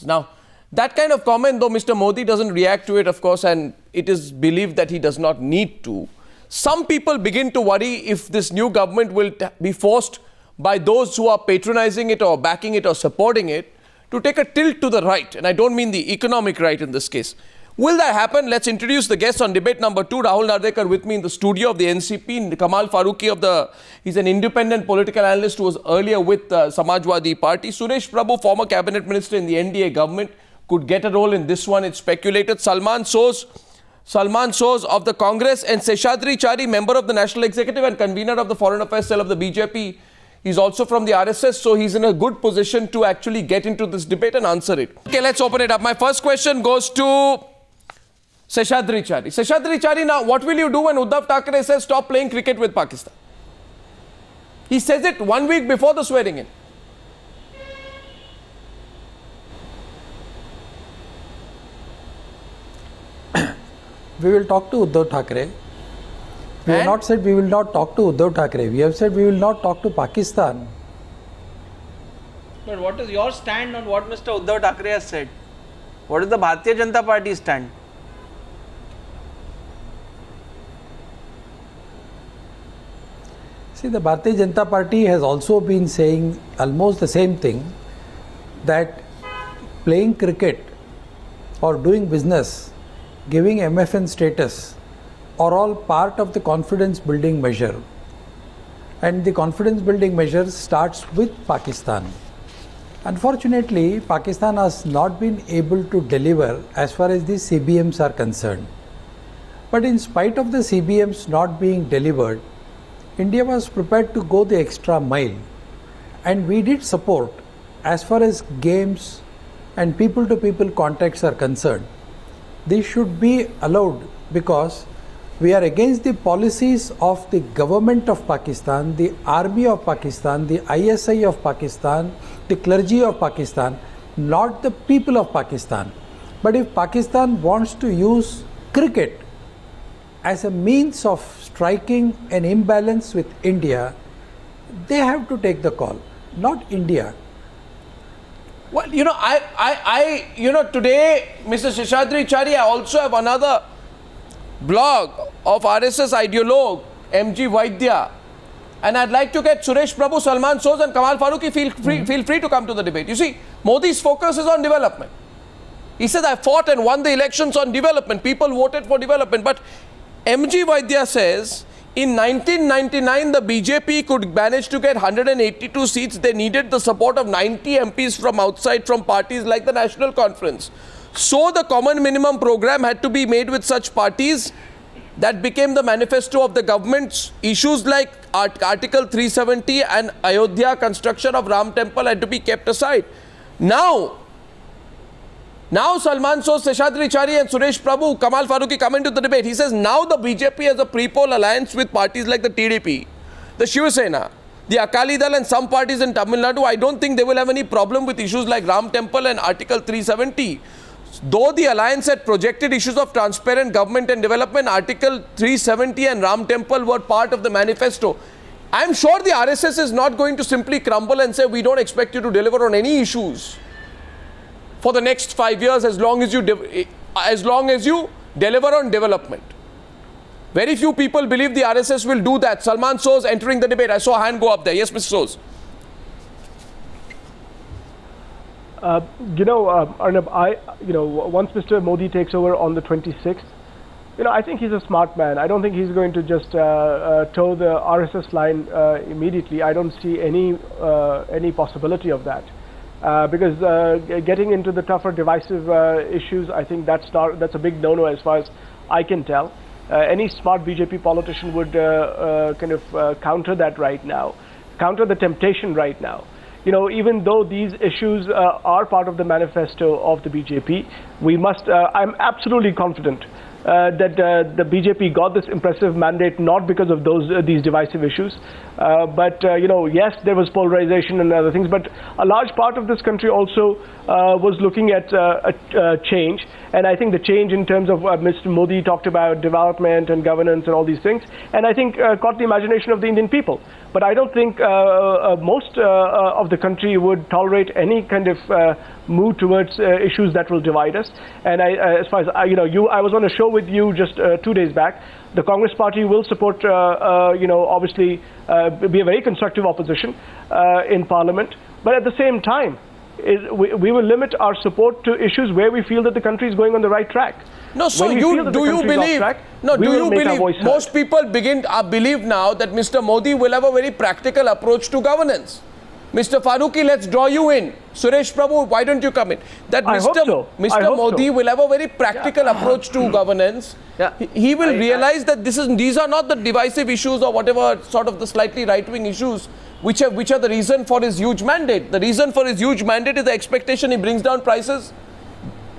Now, that kind of comment, though Mr. Modi doesn't react to it, of course, and it is believed that he does not need to, some people begin to worry if this new government will be forced by those who are patronizing it or backing it or supporting it to take a tilt to the right. And I don't mean the economic right in this case. Will that happen? Let's introduce the guests on debate number 2. Rahul Nardekar with me in the studio of the NCP. Kamal Farooqi he's an independent political analyst who was earlier with Samajwadi Party. Suresh Prabhu, former cabinet minister in the NDA government, could get a role in this one. It's speculated. Salman Soz of the Congress, and Seshadri Chari, member of the National Executive and convener of the Foreign Affairs Cell of the BJP. He's also from the RSS, so he's in a good position to actually get into this debate and answer it. Okay, let's open it up. My first question goes to Seshadri Chari. Seshadri Chari, now what will you do when Uddhav Thackeray says stop playing cricket with Pakistan? He says it 1 week before the swearing in. We will talk to Uddhav Thackeray. We have not said we will not talk to Uddhav Thackeray. We have said we will not talk to Pakistan. But what is your stand on what Mr. Uddhav Thackeray has said? What is the Bharatiya Janata Party stand? See, the Bharatiya Janata Party has also been saying almost the same thing, that playing cricket or doing business, giving MFN status, are all part of the confidence building measure. And the confidence building measure starts with Pakistan. Unfortunately, Pakistan has not been able to deliver as far as the CBMs are concerned. But in spite of the CBMs not being delivered, India was prepared to go the extra mile. And we did support as far as games and people-to-people contacts are concerned. These should be allowed because we are against the policies of the government of Pakistan, the army of Pakistan, the ISI of Pakistan, the clergy of Pakistan, not the people of Pakistan. But if Pakistan wants to use cricket as a means of striking an imbalance with India, they have to take the call, not India. Well, today, Mr. Seshadri Chari, I also have another blog of RSS ideologue MG Vaidya, and I'd like to get Suresh Prabhu, Salman Soz and Kamal Farooqi feel free to come to the debate. You see, Modi's focus is on development. He says, I fought and won the elections on development. People voted for development. But MG Vaidya says, in 1999, the BJP could manage to get 182 seats. They needed the support of 90 MPs from outside, from parties like the National Conference. So the common minimum program had to be made with such parties. That became the manifesto of the government. Issues like Article 370 and Ayodhya construction of Ram Temple had to be kept aside. Now Salman Soz, Seshadri Chari and Suresh Prabhu, Kamal Farooqi come into the debate. He says now the BJP has a pre-poll alliance with parties like the TDP, the Shiv Sena, the Akali Dal and some parties in Tamil Nadu. I don't think they will have any problem with issues like Ram Temple and Article 370. Though the alliance had projected issues of transparent government and development, Article 370 and Ram Temple were part of the manifesto. I'm sure the RSS is not going to simply crumble and say, we don't expect you to deliver on any issues for the next 5 years as long as you deliver on development. Very few people believe the RSS will do that. Salman Soz entering the debate. I saw a hand go up there. Yes, Mr. Soz. Arnab, once Mr. Modi takes over on the 26th, I think he's a smart man. I don't think he's going to just toe the RSS line immediately. I don't see any possibility of that. Because getting into the tougher divisive issues, I think that's a big no-no as far as I can tell. Any smart BJP politician would counter that right now, counter the temptation right now. Even though these issues are part of the manifesto of the BJP, we must, I'm absolutely confident that the BJP got this impressive mandate not because of these divisive issues, but yes, there was polarization and other things, but a large part of this country also was looking at a change. And I think the change in terms of Mr. Modi talked about development and governance and all these things, and I think caught the imagination of the Indian people. But I don't think most of the country would tolerate any kind of move towards issues that will divide us. And as far as I was on a show with you just 2 days back. The Congress Party will support, obviously, be a very constructive opposition in Parliament. But at the same time, we will limit our support to issues where we feel that the country is going on the right track. No, so do you believe? Do you believe most people believe now that Mr. Modi will have a very practical approach to governance? Mr. Farooqi, let's draw you in. Suresh Prabhu, why don't you come in? That Mr. Modi will have a very practical approach to governance. Yeah. He will realize that these are not the divisive issues or whatever sort of the slightly right-wing issues which are the reason for his huge mandate. The reason for his huge mandate is the expectation he brings down prices,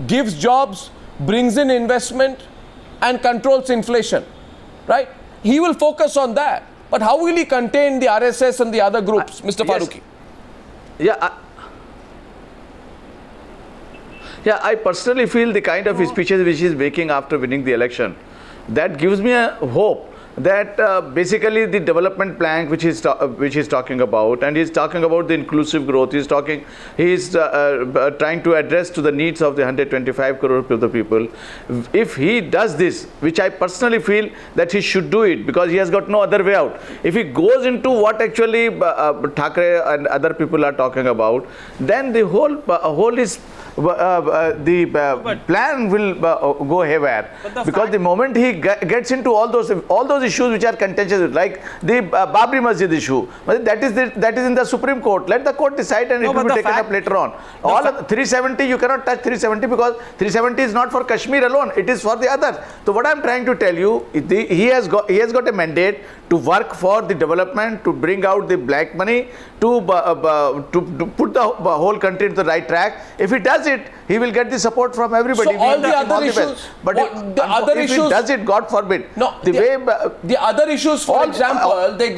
gives jobs, brings in investment and controls inflation, right? He will focus on that. But how will he contain the RSS and the other groups, Mr. Farooqi? I personally feel the kind of speeches which he is making after winning the election, that gives me a hope that basically the development plan which he's talking about, and he's talking about the inclusive growth, he's trying to address to the needs of the 125 crore of the people. If he does this, which I personally feel that he should do it because he has got no other way out. If he goes into what actually Thackeray and other people are talking about, then the whole is the plan will go haywire, because the moment he gets into all those issues which are contentious, like the Babri Masjid issue, that is in the Supreme Court. Let the court decide, and it will be taken up later on. All 370, you cannot touch 370 because 370 is not for Kashmir alone; it is for the others. So what I am trying to tell you, he has got a mandate to work for the development, to bring out the black money, to put the whole country into the right track. If he does it, he will get the support from everybody. So all the other issues, if he does it, God forbid. No, the other issues, for example, they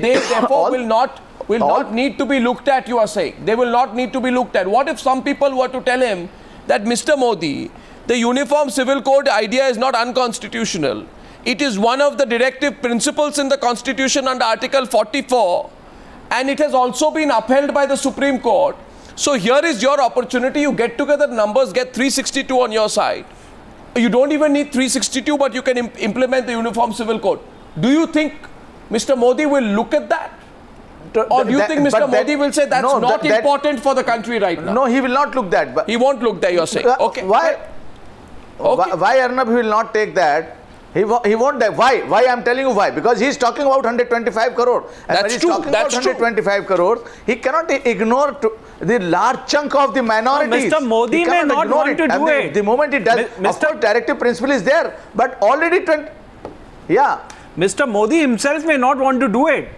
therefore will not need to be looked at. You are saying they will not need to be looked at. What if some people were to tell him that, Mr. Modi, the Uniform Civil Code idea is not unconstitutional? It is one of the directive principles in the Constitution under Article 44, and it has also been upheld by the Supreme Court. So here is your opportunity. You get together numbers, get 362 on your side. You don't even need 362, but you can implement the Uniform Civil Code. Do you think Mr. Modi will look at that? Or do you think Mr. Modi will say that's not important for the country right now? No, he will not look that. He won't look there, you're saying. Okay. Why, Arnab, he will not take that? He won't. Why? I am telling you why. Because he is talking about 125 crore. And when he is talking about 125 crores, he cannot ignore the large chunk of the minorities. Mr. Modi may not want to do it. The moment he does, of course, directive principle is there. But already Mr. Modi himself may not want to do it.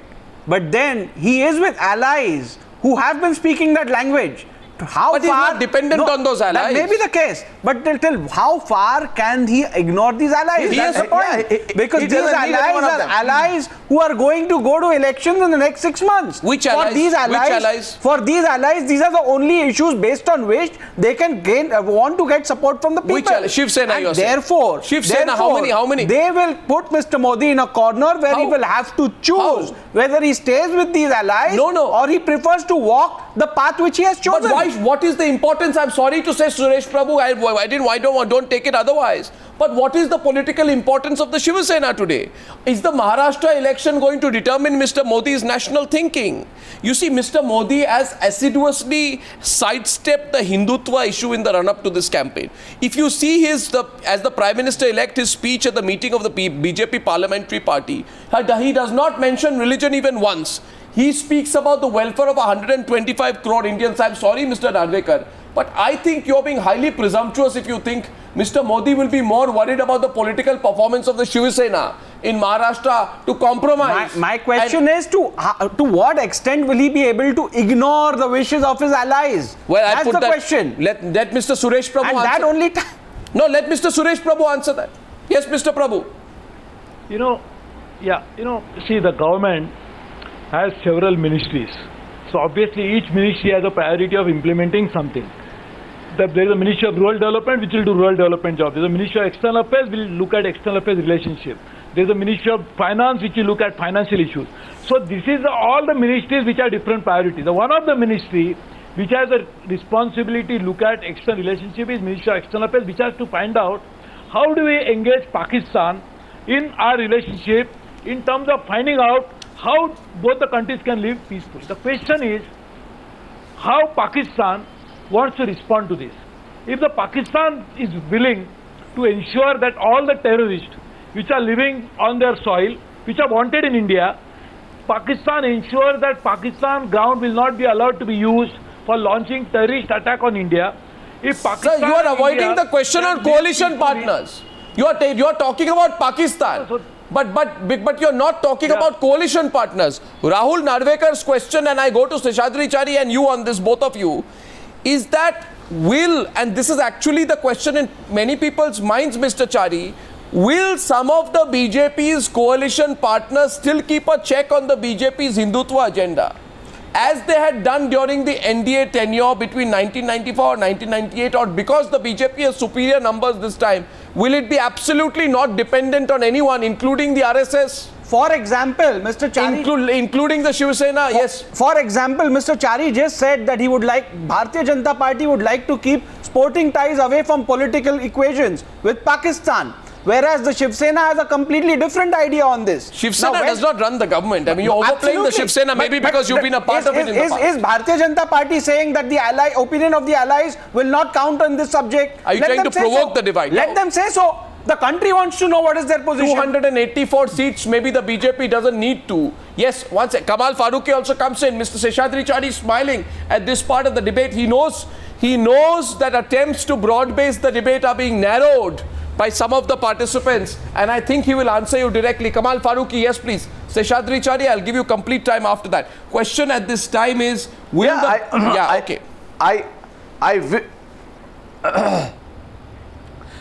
But then he is with allies who have been speaking that language. But he's not dependent on those allies. That may be the case. But till how far can he ignore these allies? That's the point. Because these allies are allies who are going to go to elections in the next 6 months. Which allies? For these allies, these are the only issues based on which they can want to get support from the people. Which allies? Shiv Sena, and therefore, Shiv Sena, how many? They will put Mr. Modi in a corner where he will have to choose whether he stays with these allies or he prefers to walk the path which he has chosen. But why? What is the importance? I'm sorry to say, Suresh Prabhu, I don't take it otherwise. But what is the political importance of the Shiv Sena today? Is the Maharashtra election going to determine Mr. Modi's national thinking? You see, Mr. Modi has assiduously sidestepped the Hindutva issue in the run-up to this campaign. If you see as the Prime Minister-elect, his speech at the meeting of the BJP Parliamentary Party, he does not mention religion even once. He speaks about the welfare of 125 crore Indians. I'm sorry, Mr. Narendra, but I think you're being highly presumptuous if you think Mr. Modi will be more worried about the political performance of the Shiv Sena in Maharashtra to compromise. My question is to what extent will he be able to ignore the wishes of his allies? Well, that's the question. Let Mr. Suresh Prabhu answer. And that only No, let Mr. Suresh Prabhu answer that. Yes, Mr. Prabhu. See, the government has several ministries. So obviously each ministry has a priority of implementing something. There is a Ministry of Rural Development which will do rural development jobs. There is a Ministry of External Affairs which will look at external affairs relationship. There is a Ministry of Finance which will look at financial issues. So this is all the ministries which have different priorities. The one of the ministry which has a responsibility to look at external relationship is Ministry of External Affairs, which has to find out how do we engage Pakistan in our relationship in terms of finding out how both the countries can live peacefully. The question is how Pakistan wants to respond to this. If the Pakistan is willing to ensure that all the terrorists which are living on their soil, which are wanted in India, Pakistan ensures that Pakistan ground will not be allowed to be used for launching terrorist attack on India. If Pakistan, sir, you are avoiding the question on coalition partners. You are talking about Pakistan. But you're not talking about coalition partners. Rahul Narvekar's question, and I go to Seshadri Chari and you on this, both of you, is that and this is actually the question in many people's minds, Mr. Chari, will some of the BJP's coalition partners still keep a check on the BJP's Hindutva agenda? As they had done during the NDA tenure between 1994 and 1998, or because the BJP has superior numbers this time, will it be absolutely not dependent on anyone, including the RSS? For example, Mr. Chari... including the Shiv Sena, yes. For example, Mr. Chari just said that he would like, Bharatiya Janata Party would like to keep sporting ties away from political equations with Pakistan. Whereas the Shiv Sena has a completely different idea on this. Shiv Sena does not run the government. I mean, you're overplaying the Shiv Sena, maybe because you've been a part of it in the past. Is Bharatiya Janata Party saying that the opinion of the allies will not count on this subject? Are you trying to provoke the divide? Let them say so. The country wants to know what is their position. 284 seats, maybe the BJP doesn't need to. Yes, once Kamal Farooqi also comes in. Mr. Seshadri Chari is smiling at this part of the debate. He knows that attempts to broad base the debate are being narrowed by some of the participants, and I think he will answer you directly. Kamal Farooqi, yes please. Seshadri Chari, I'll give you complete time after that. Question at this time is,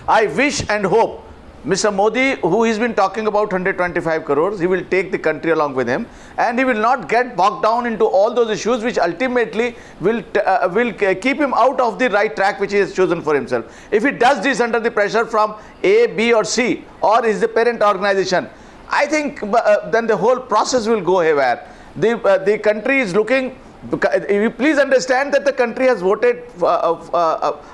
I wish and hope Mr. Modi, who has been talking about 125 crores, he will take the country along with him, and he will not get bogged down into all those issues which ultimately will keep him out of the right track which he has chosen for himself. If he does this under the pressure from A, B or C, or is the parent organization, I think then the whole process will go haywire. The country is looking... You please understand that the country has voted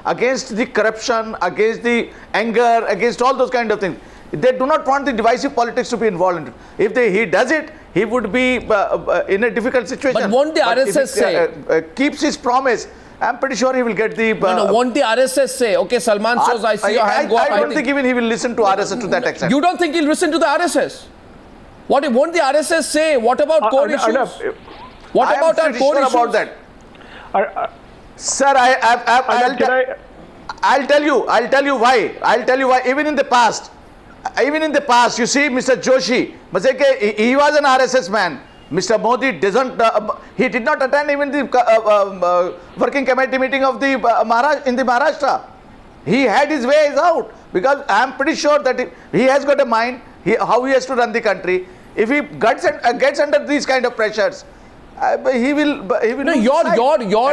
against the corruption, against the anger, against all those kind of things. They do not want the divisive politics to be involved in it. If he does it, he would be in a difficult situation. But won't the RSS say? Keeps his promise, I'm pretty sure he will get the... won't the RSS say, okay, Salman Soz, I see your hand go up. I don't think even he will listen to RSS to that extent. You don't think he'll listen to the RSS? Won't the RSS say, what about core issues? What about our core issues? About that. Sir, I'll tell you why. Even in the past, you see, Mr. Joshi, he was an RSS man. Mr. Modi he did not attend even the working committee meeting of the in the Maharashtra. He had his ways out, because I am pretty sure that he has got a mind how he has to run the country. If he gets under these kind of pressures, he will. No, your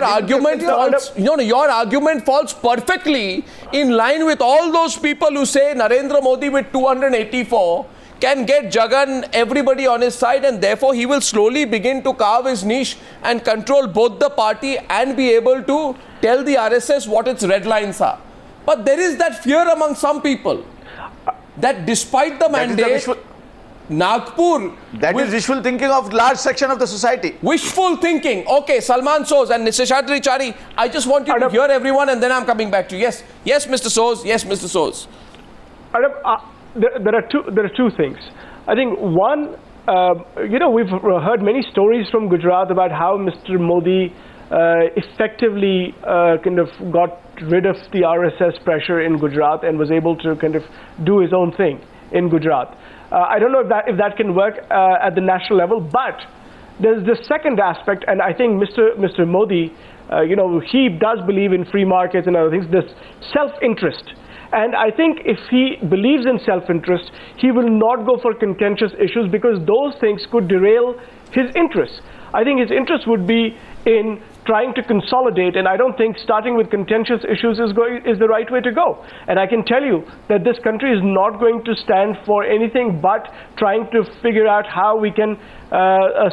argument falls. Your argument falls perfectly in line with all those people who say Narendra Modi with 284 can get Jagan, everybody on his side, and therefore he will slowly begin to carve his niche and control both the party and be able to tell the RSS what its red lines are. But there is that fear among some people that despite the mandate, Nagpur... That is wishful thinking of large section of the society. Wishful thinking. Okay, Salman Soz and Seshadri Chari, I just want you to hear everyone and then I'm coming back to you. Yes, Mr. Soz. Yes, Mr. Soz. There are two things. I think one, we've heard many stories from Gujarat about how Mr. Modi effectively kind of got rid of the RSS pressure in Gujarat and was able to kind of do his own thing in Gujarat. I don't know if that can work at the national level, but there's the second aspect, and I think Mr. Modi, he does believe in free markets and other things, this self-interest. And I think if he believes in self-interest, he will not go for contentious issues because those things could derail his interests. I think his interest would be in trying to consolidate, and I don't think starting with contentious issues is the right way to go. And I can tell you that this country is not going to stand for anything but trying to figure out how we can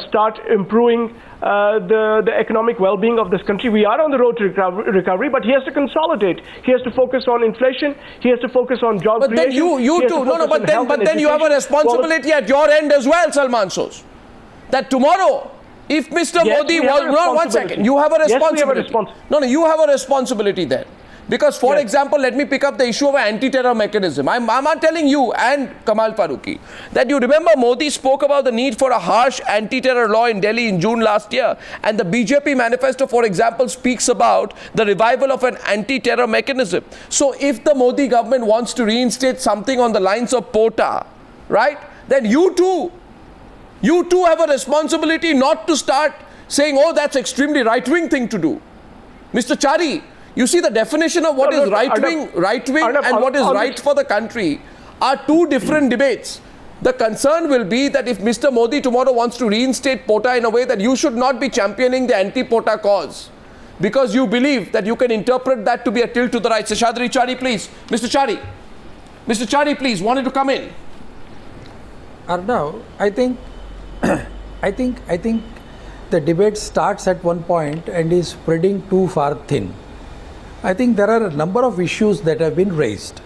start improving the economic well-being of this country. We are on the road to recovery, but he has to consolidate. He has to focus on inflation. He has to focus on job creation. But then you too. No, but then you have a responsibility at your end as well, Salman Soz. That tomorrow, if Mr. Modi was... No, 1 second. You have a responsibility. No, you have a responsibility there. Because, for example, let me pick up the issue of an anti-terror mechanism. I'm telling you and Kamal Farooqi that you remember Modi spoke about the need for a harsh anti-terror law in Delhi in June last year. And the BJP manifesto, for example, speaks about the revival of an anti-terror mechanism. So if the Modi government wants to reinstate something on the lines of POTA, right, then you too have a responsibility not to start saying, oh, that's extremely right-wing thing to do. Mr. Chari, you see the definition of what is right-wing and what is right for the country are two different debates. The concern will be that if Mr. Modi tomorrow wants to reinstate POTA in a way that you should not be championing the anti-POTA cause because you believe that you can interpret that to be a tilt to the right. Seshadri Chari, please. Mr. Chari, please, wanted to come in. Arnav, I think the debate starts at one point and is spreading too far thin. I think there are a number of issues that have been raised.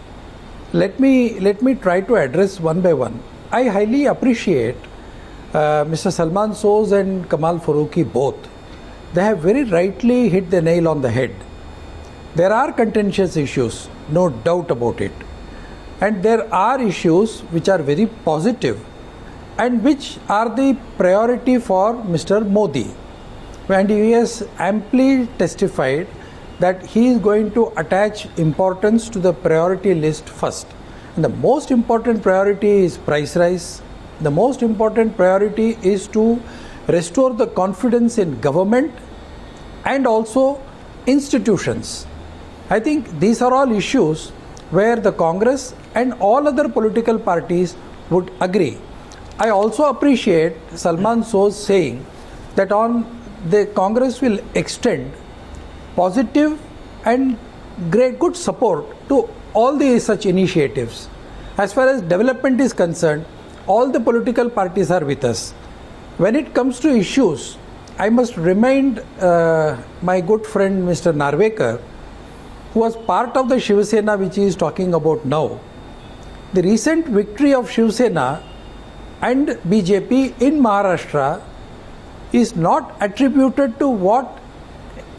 Let me try to address one by one. I highly appreciate Mr. Salman Soz and Kamal Farooqi both. They have very rightly hit the nail on the head. There are contentious issues, no doubt about it. And there are issues which are very positive and which are the priority for Mr. Modi. And he has amply testified that he is going to attach importance to the priority list first. And the most important priority is price rise. The most important priority is to restore the confidence in government and also institutions. I think these are all issues where the Congress and all other political parties would agree. I also appreciate Salman Soz saying that the Congress will extend positive and good support to all the such initiatives. As far as development is concerned, all the political parties are with us. When it comes to issues, I must remind my good friend Mr. Narvekar, who was part of the Shiv Sena which he is talking about now. The recent victory of Shiv Sena and BJP in Maharashtra is not attributed to what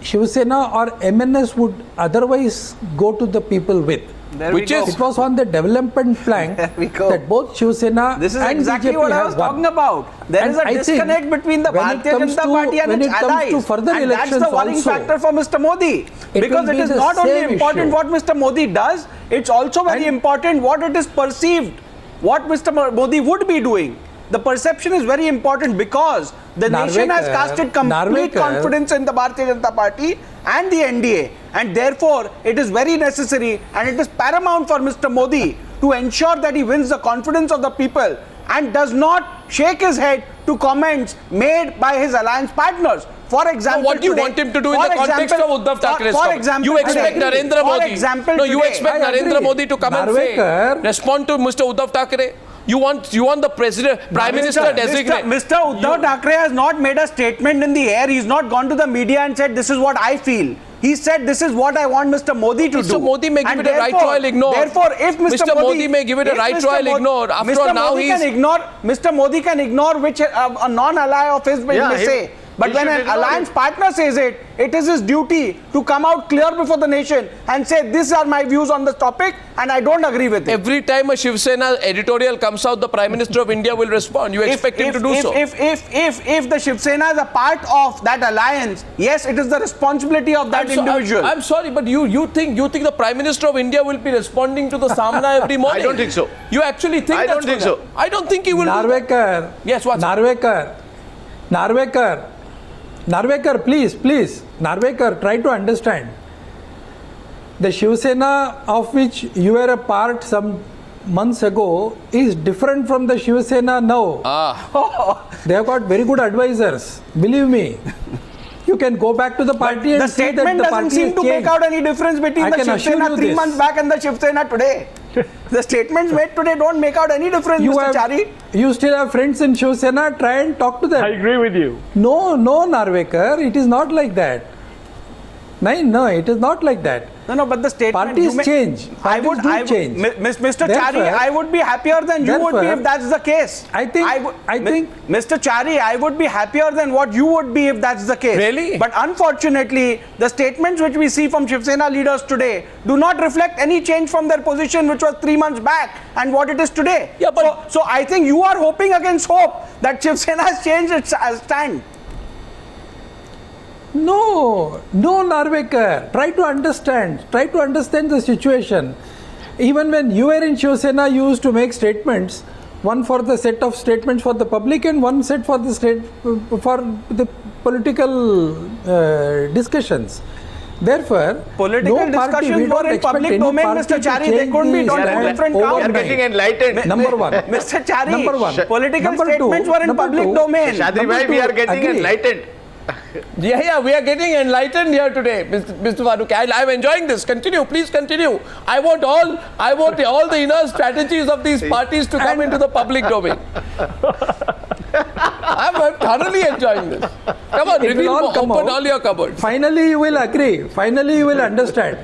Shiv Sena or MNS would otherwise go to the people with. It was on the development plank that both Shiv Sena this is and exactly BJP what I was talking about. There is a disconnect between the Bharatiya Janata Party and its allies. And that's the worrying factor for Mr. Modi. Because it is not only important what Mr. Modi does, it's also very important what it is perceived, what Mr. Modi would be doing. The perception is very important because the nation has casted complete confidence in the Bharatiya Janata Party and the NDA, and therefore it is very necessary and it is paramount for Mr. Modi to ensure that he wins the confidence of the people and does not shake his head to comments made by his alliance partners. For example, what do you want him to do in the context of Uddhav Thackeray's comment? You expect Narendra Modi. You expect Narendra Modi to come and say, respond to Mr. Uddhav Thackeray. You want the president, Prime Minister designate. Mr. Uddhav Thackeray has not made a statement in the air. He's not gone to the media and said, this is what I feel. He said, this is what I want Mr. Modi to do. Mr. Modi may give it a right trial ignore. Therefore, if Mr. Modi may give it a right trial ignore. After all, now Mr. Modi can ignore which a non-ally of his may say. But when an alliance partner says it, it is his duty to come out clear before the nation and say, these are my views on this topic and I don't agree with it. Every time a Shiv Sena editorial comes out, the Prime Minister of India will respond. You expect him to do so. If the Shiv Sena is a part of that alliance, yes, it is the responsibility of that individual. I'm sorry, but you think the Prime Minister of India will be responding to the Samana every morning? I don't think so. You actually think I don't think so. I don't think he will. Narvekar. Yes, what? Narvekar, please. Narvekar, try to understand. The Shiv Sena of which you were a part some months ago is different from the Shiv Sena now. They have got very good advisors. Believe me. You can go back to the party The and see that statement the doesn't party seem has to make changed. out any difference between I the can Shiv assure Sena you 3 this. months back and the Shiv Sena today. The statements made today don't make out any difference, Mr. Chari. You still have friends in Shiv Sena, try and talk to them. I agree with you. No, Narvekar, it is not like that. No, it is not like that. No, but the statement... Parties change. Parties do change. Mr. Therefore- Chari, I would be happier than you would be Therefore- if that's the case. I think- Mr. Chari, I would be happier than what you would be if that's the case. Really? But unfortunately, the statements which we see from Shiv Sena leaders today do not reflect any change from their position which was 3 months back and what it is today. Yeah, but- So I think you are hoping against hope that Shiv Sena has changed its stand. No, Narvekar. Try to understand the situation. Even when you were in Shiv Sena, you used to make statements, one for the set of statements for the public and one set for the political discussions. Therefore, Political no party, discussions we don't were in expect public any domain, party Mr. to Chari. They change couldn't be the done on stand different We are counts. getting enlightened. Number one. Mr. Chari, Number one. political Number two. statements were in Number public two. domain. Shadri Number bhai, we two, are getting agree. enlightened. Yeah, we are getting enlightened here today, Mr. Farooqi. I'm enjoying this. Continue, please continue. I want all the inner strategies of these parties to come into the public domain. I'm thoroughly enjoying this. Come on, It will all come open out. all your cupboards. Finally, you will agree. Finally, you will understand.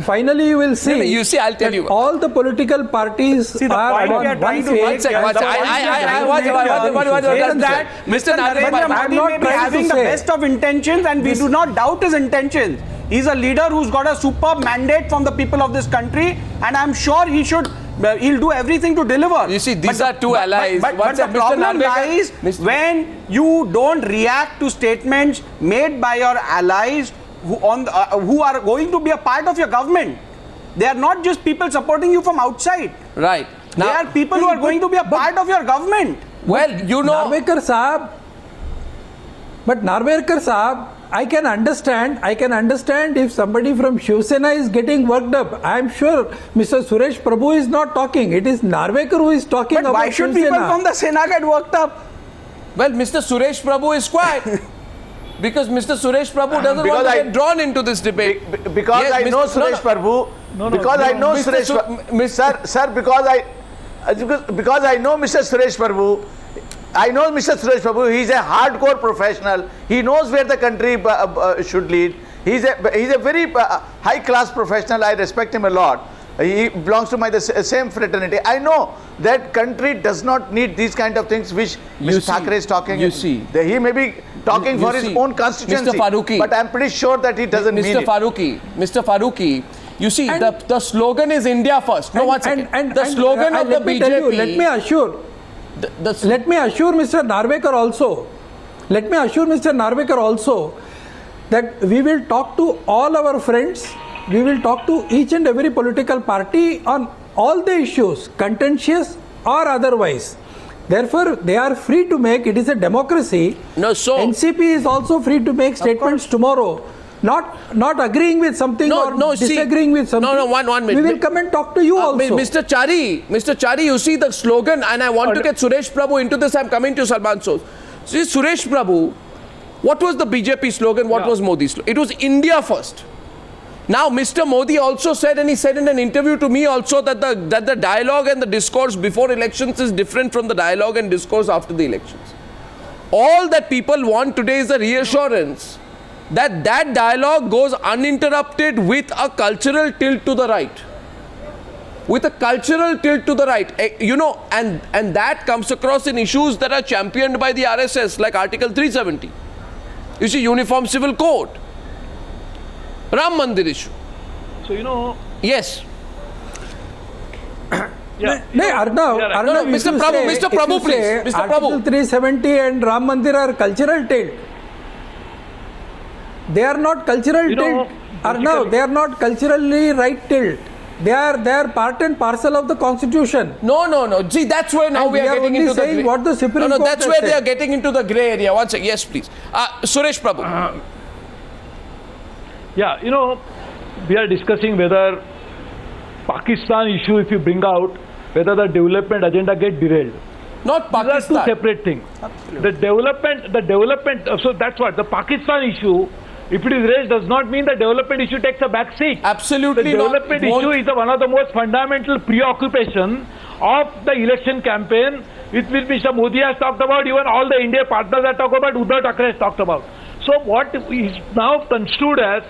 Finally, you will see. No, you see, I'll tell that you. all the political parties See, the are point we are on trying one to page. make here, One the second. point we are trying to What- make here is that Mr. Narendra I'm Modi not may be trying to having the say- best of intentions and we do not doubt his intentions. He's a leader who's got a superb mandate from the people of this country and I'm sure he'll do everything to deliver. You see, these But are two allies. But What's the up, Mr. problem Narvekar? lies when you don't react to statements made by your allies who are going to be a part of your government. They are not just people supporting you from outside. Right. They are people who are going to be a part of your government. Well, you know. Narvekar Saab, I can understand if somebody from Shiv Sena is getting worked up. I am sure Mr. Suresh Prabhu is not talking. It is Narvekar who is talking But about why should Shiv people Sena. from the Sena get worked up? Well, Mr. Suresh Prabhu is quiet. Because Mr. Suresh Prabhu doesn't Because want to I- get drawn into this debate. Because Yes, I know Mr. Suresh Prabhu. Because I know Mr. Suresh Prabhu. Sir, because I know Mr. Suresh Prabhu. I know Mr. Suresh Prabhu. He's a hardcore professional. He knows where the country should lead. He's a very high class professional. I respect him a lot. He belongs to the same fraternity. I know that country does not need these kind of things which Mr. Thackeray is talking. You see. He may be talking You for his see, own constituency. Mr. Farooqi. But I'm pretty sure that he doesn't mean it. Mr. Farooqi, you see, And- the slogan is India first. No, one second. The slogan of the let me tell you, BJP. let me assure Mr. Narvekar also that we will talk to all our friends, we will talk to each and every political party on all the issues, contentious or otherwise. Therefore, they are free to make, it is a democracy. No, so- NCP is also free to make statements tomorrow. Not agreeing with something disagreeing with something. No, one minute. We will come and talk to you also. Mr. Chari, you see the slogan, and I want to get Suresh Prabhu into this. I'm coming to Salman Sood. See, Suresh Prabhu, what was the BJP slogan? What was Modi's slogan? It was India first. Now, Mr. Modi also said, and he said in an interview to me also, that the dialogue and the discourse before elections is different from the dialogue and discourse after the elections. All that people want today is a reassurance that dialogue goes uninterrupted with a cultural tilt to the right. With a cultural tilt to the right. And that comes across in issues that are championed by the RSS, like Article 370. You see, Uniform Civil Code. Ram Mandir issue. So, Yes. Arnav, Mr. Prabhu, please. Mr. Article Prabhu. 370 and Ram Mandir are cultural tilt. They are not cultural tilt. Arnav, they are not culturally right tilt. They are part and parcel of the constitution. No. See, that's where now And we we are are getting only into the saying gray. what the Supreme No, Court that's has where they said. are getting into the grey area. One second. Yes, please. Suresh Prabhu. we are discussing whether Pakistan issue, if you bring out, whether the development agenda get derailed. Not These are Pakistan. two separate things. Absolutely. The development, so that's what, the Pakistan issue, if it is raised, does not mean the development issue takes a back seat. Absolutely The not. development It won't. issue is one of the most fundamental preoccupation of the election campaign, which Mr. Modi has talked about, even all the India partners have talked about, Uddhav Thackeray has talked about. So what is now construed as,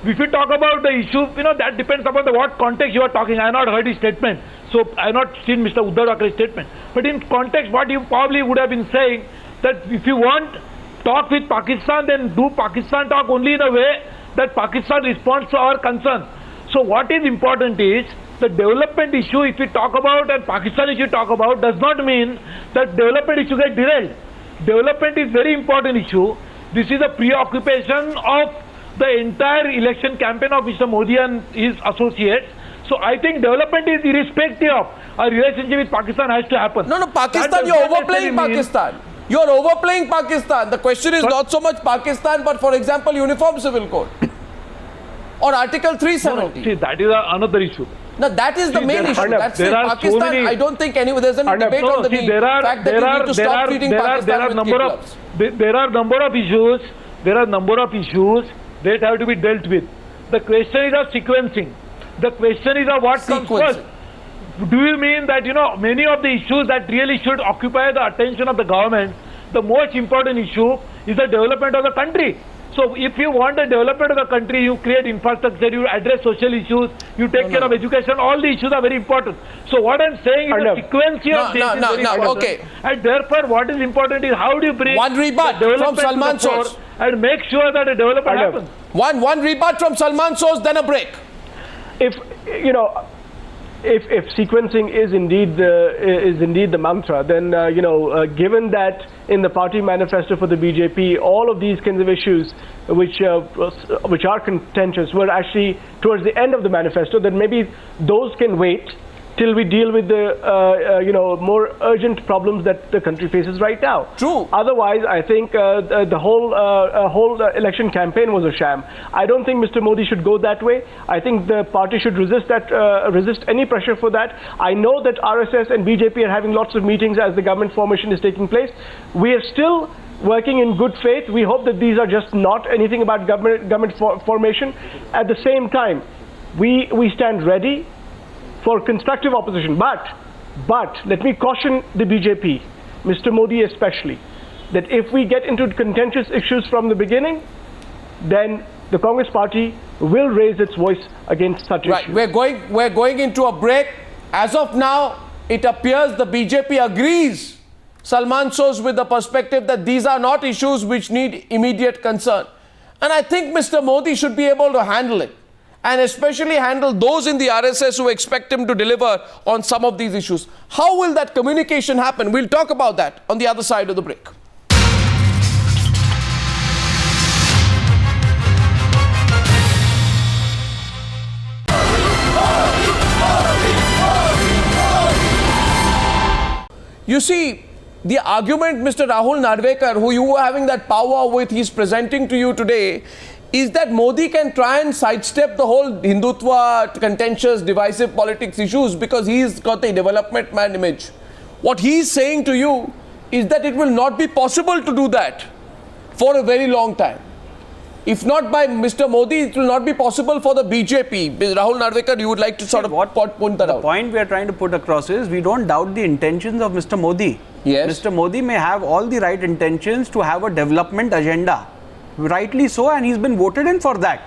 if you talk about the issue, that depends upon what context you are talking. I have not heard his statement, so I have not seen Mr. Uddhav Thackeray's statement. But in context, what you probably would have been saying, that if you want talk with Pakistan, then do Pakistan talk only in a way that Pakistan responds to our concerns. So what is important is, the development issue, if we talk about, and Pakistan issue talk about, does not mean that development issue get derailed. Development is very important issue. This is a preoccupation of the entire election campaign of Mr. Modi and his associates. So I think development is irrespective of our relationship with Pakistan has to happen. No, Pakistan, That does you're not overplaying necessarily mean- Pakistan. You're overplaying Pakistan. The question is not so much Pakistan, but for example, Uniform Civil Code or Article 370. See, that is another issue. Now that is the See, main there- issue. Arnab, That's there it. are so Pakistan, many- I don't think there's any debate on the see, fact that you need to stop treating Pakistan with kid gloves. there are number of issues. There are number of issues that have to be dealt with. The question is of sequencing. The question is of what comes Sequencing. first. Do you mean that many of the issues that really should occupy the attention of the government, the most important issue is the development of the country. So if you want the development of the country, you create infrastructure, you address social issues, you take care of education, all the issues are very important. So what I'm saying is the sequence of this is very important. Okay. And therefore what is important is how do you bring One rebut the development from Salman to the fore Soz. and make sure that the development happens. One rebut from Salman Soz, then a break. If sequencing is indeed the mantra, then given that in the party manifesto for the BJP, all of these kinds of issues which are contentious were actually towards the end of the manifesto, then maybe those can wait till we deal with the more urgent problems that the country faces right now. True. Otherwise, I think the whole election campaign was a sham. I don't think Mr. Modi should go that way. I think the party should resist any pressure for that. I know that RSS and BJP are having lots of meetings as the government formation is taking place. We are still working in good faith. We hope that these are just not anything about government formation. At the same time, we stand ready for constructive opposition. But let me caution the BJP, Mr. Modi especially, that if we get into contentious issues from the beginning, then the Congress party will raise its voice against such Right. issues. We're going into a break. As of now, it appears the BJP agrees, Salman Soz, with the perspective that these are not issues which need immediate concern. And I think Mr. Modi should be able to handle it, and especially handle those in the RSS who expect him to deliver on some of these issues. How will that communication happen? We'll talk about that on the other side of the break. You see, the argument Mr. Rahul Narvekar, who you were having that power with, he's presenting to you today, is that Modi can try and sidestep the whole Hindutva, contentious, divisive politics issues because he's got the development man image. What he's saying to you is that it will not be possible to do that for a very long time. If not by Mr. Modi, it will not be possible for the BJP. Rahul Narvekar, you would like to sort of point that out. The point we are trying to put across is we don't doubt the intentions of Mr. Modi. Yes. Mr. Modi may have all the right intentions to have a development agenda. Rightly so, and he's been voted in for that.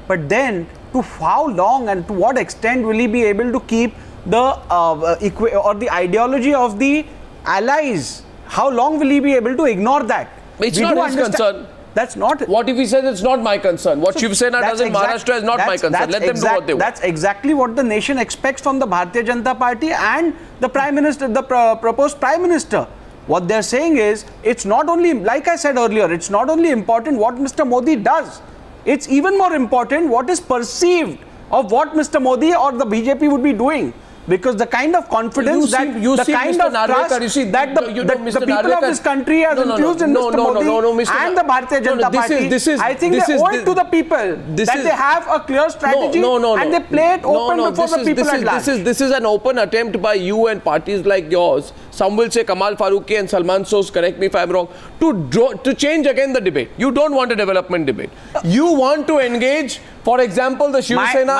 But then, to how long and to what extent will he be able to keep the ideology of the allies? How long will he be able to ignore that? It's We not do his understand- concern. That's not. What if he says it's not my concern? What Shiv Sena does in Maharashtra is not my concern. Let them do what they want. That's exactly what the nation expects from the Bharatiya Janata Party and the Prime Minister, the proposed Prime Minister. What they're saying is, it's not only, like I said earlier, it's not only important what Mr. Modi does. It's even more important what is perceived of what Mr. Modi or the BJP would be doing. because the kind of confidence the kind of trust that the people of this country has infused in Mr. Modi and the Bharatiya Janata Party, I think they owe it to the people that they have a clear strategy and they play it open before the people at large. This is an open attempt by you and parties like yours. Some will say Kamal Farooqi and Salman Soos, correct me if I'm wrong, to change again the debate. You don't want a development debate. You want to engage, for example, the Shiv Sena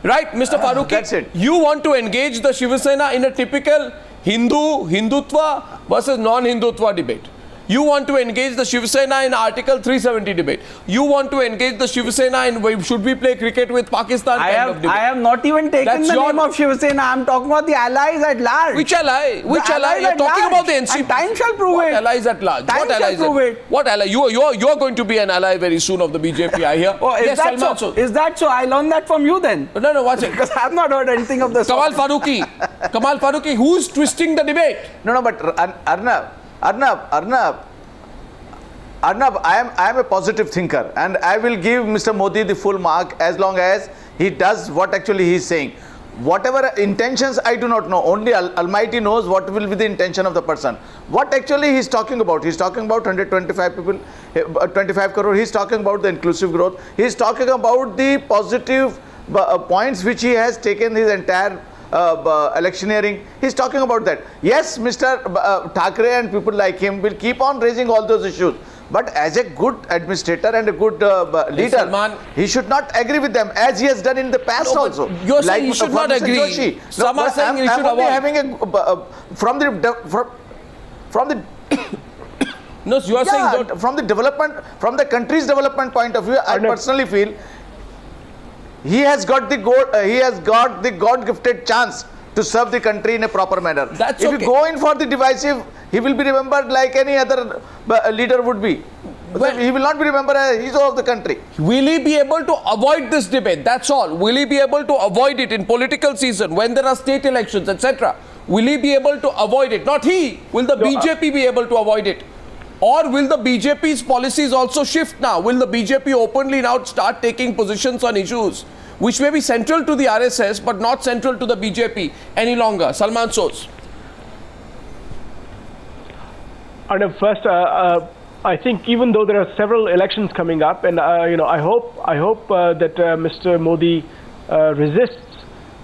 right, Mr. Farooqi? That's it. You want to engage the Shiv Sena in a typical Hindutva versus non-Hindutva debate. You want to engage the Shiv Sena in Article 370 debate. You want to engage the Shiv Sena in should we play cricket with Pakistan kind of debate. I have not even taken the name of Shiv Sena. I'm talking about the allies at large. Which ally? Which ally? You're talking about the NCP. And time shall prove it. Allies at large. Time shall prove it. What ally? You're going to be an ally very soon of the BJP, I hear. Oh, is that so? Is that so? I learned that from you then. No, watch it. Because I have not heard anything of this. Kamal Farooqi, who's twisting the debate? No, but Arnab, I am a positive thinker and I will give Mr. Modi the full mark as long as he does what actually he is saying. Whatever intentions, I do not know. Only Almighty knows what will be the intention of the person. What actually he is talking about? He is talking about 125 people, 25 crore. He is talking about the inclusive growth. He is talking about the positive points which he has taken his entire electioneering. He's talking about that. Yes, Mr. Thackeray and people like him will keep on raising all those issues. But as a good administrator and a good leader, he should not agree with them as he has done in the past also. You're saying he should not agree. Some are saying he should avoid. Having a from the no, you are saying from the development, from the country's development point of view, I personally feel he has got the God-gifted chance to serve the country in a proper manner. If you go in for the divisive, he will be remembered like any other leader would be. Well, he will not be remembered as hero of the country. Will he be able to avoid this debate? That's all. Will he be able to avoid it in political season when there are state elections, etc.? Will he be able to avoid it? Not he. Will the BJP be able to avoid it? Or will the BJP's policies also shift now? Will the BJP openly now start taking positions on issues which may be central to the RSS but not central to the BJP any longer? Salman Soos. Arnab, first, I think even though there are several elections coming up, and I hope that Mr. Modi resists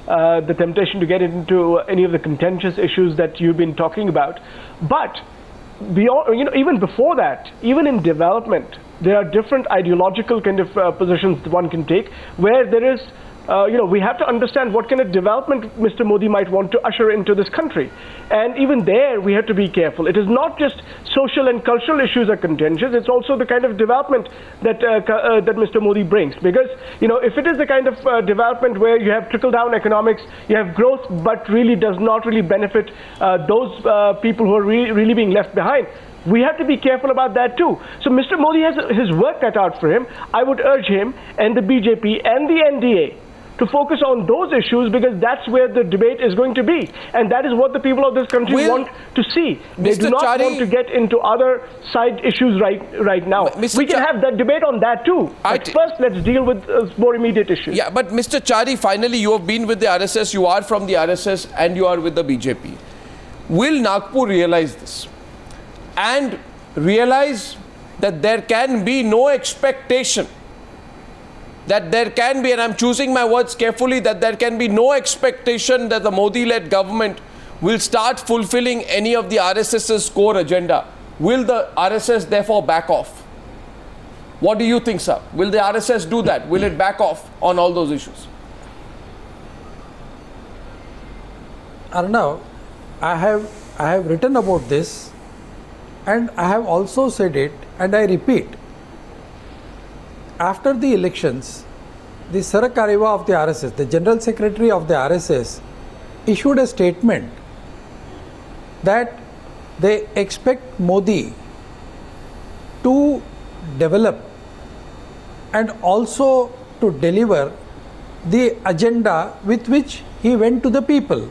the temptation to get into any of the contentious issues that you've been talking about. But beyond, even before that, even in development, there are different ideological kind of positions one can take, where there is, we have to understand what kind of development Mr. Modi might want to usher into this country. And even there, we have to be careful. It is not just social and cultural issues are contentious, it's also the kind of development that that Mr. Modi brings. Because, if it is the kind of development where you have trickle-down economics, you have growth, but really does not really benefit those people who are really being left behind, we have to be careful about that too. So Mr. Modi has his work cut out for him. I would urge him and the BJP and the NDA to focus on those issues, because that's where the debate is going to be. And that is what the people of this country want to see. They do not want to get into other side issues right now. We can have that debate on that too. But first, let's deal with more immediate issues. Yeah, but Mr. Chari, finally, you have been with the RSS, you are from the RSS and you are with the BJP. Will Nagpur realize this? And realize that there can be no expectation, that there can be, and I'm choosing my words carefully, that there can be no expectation that the Modi-led government will start fulfilling any of the RSS's core agenda. Will the RSS therefore back off? What do you think, sir? Will the RSS do that? Will it back off on all those issues? Arnav, I have written about this, and I have also said it, and I repeat. After the elections, the Sarakariva of the RSS, the General Secretary of the RSS, issued a statement that they expect Modi to develop and also to deliver the agenda with which he went to the people.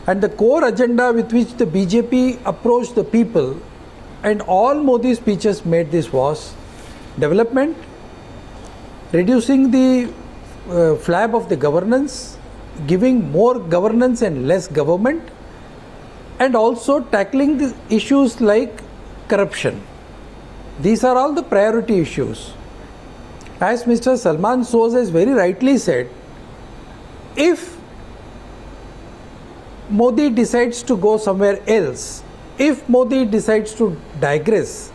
And the core agenda with which the BJP approached the people, and all Modi's speeches made this, was development, reducing the flab of the governance, giving more governance and less government, and also tackling the issues like corruption. These are all the priority issues. As Mr. Salman Soz has very rightly said, if Modi decides to go somewhere else, if Modi decides to digress,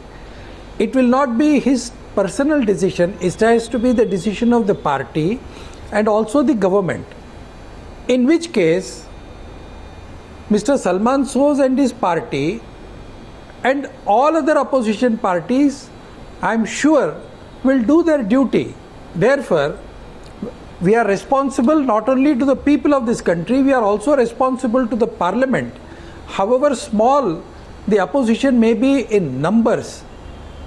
it will not be his personal decision, it has to be the decision of the party and also the government. In which case, Mr. Salman Soz and his party and all other opposition parties, I am sure, will do their duty. Therefore, we are responsible not only to the people of this country, we are also responsible to the parliament. However small the opposition may be in numbers,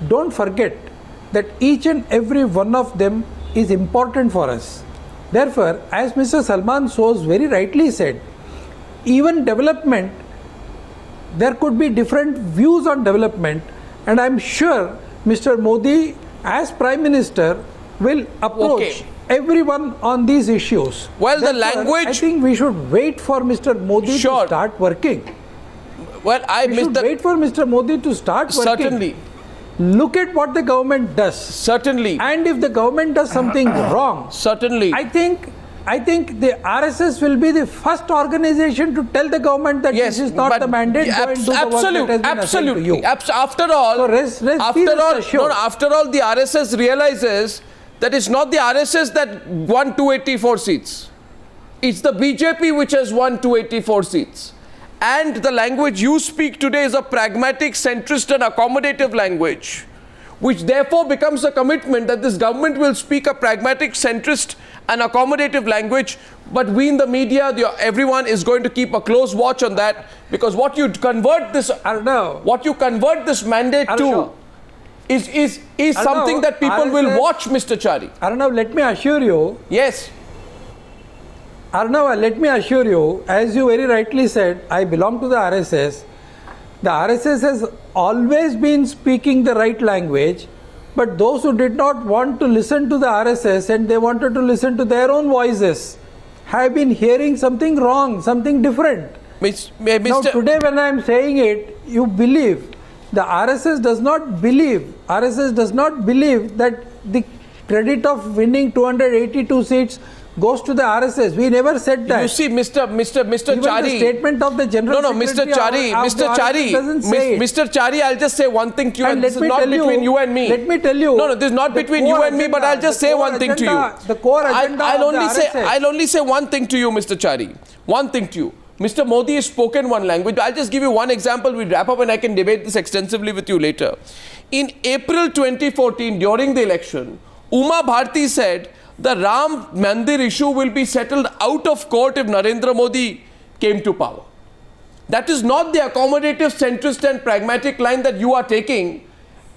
don't forget that each and every one of them is important for us. Therefore, as Mr. Salman Soz very rightly said, even development, there could be different views on development, and I am sure Mr. Modi as Prime Minister will approach everyone on these issues. Well, therefore, the language... I think we should wait for Mr. Modi to start working. Well, we should wait for Mr. Modi to start working. Certainly. Look at what the government does. Certainly. And if the government does something wrong, certainly, I think the RSS will be the first organization to tell the government that this is not the mandate. Go and do the work that has been assigned to you. After all, so after all, the RSS realizes that it's not the RSS that won 284 seats. It's the BJP which has won 284 seats. And the language you speak today is a pragmatic, centrist and accommodative language, which therefore becomes a commitment that this government will speak a pragmatic, centrist and accommodative language. But we in the media, everyone is going to keep a close watch on that, because what you convert this mandate to is something that people RSS, will watch, Mr. Chari. Arnav, let me assure you. Yes. Arnav, let me assure you, as you very rightly said, I belong to the RSS. The RSS has always been speaking the right language, but those who did not want to listen to the RSS and they wanted to listen to their own voices have been hearing something wrong, something different. Now today when I am saying it, you believe. The RSS does not believe that the credit of winning 282 seats goes to the RSS. We never said that. You see, Mr. Chari, the statement of the General Secretary Mr. Chari, I'll just say one thing to you, and this is not between you and me. Let me tell you. No, this is not between you and me, but I'll just say one thing to you. The core agenda I'll only say one thing to you, Mr. Chari. One thing to you. Mr. Modi has spoken one language. I'll just give you one example. We'll wrap up and I can debate this extensively with you later. In April 2014, during the election, Uma Bharti said the Ram Mandir issue will be settled out of court if Narendra Modi came to power. That is not the accommodative, centrist and pragmatic line that you are taking.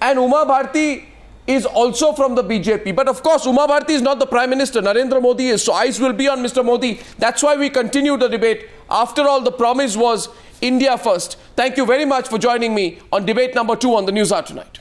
And Uma Bharti is also from the BJP. But of course, Uma Bharti is not the Prime Minister. Narendra Modi is. So eyes will be on Mr. Modi. That's why we continue the debate. After all, the promise was India first. Thank you very much for joining me on debate number 2 on the Newshour Tonight.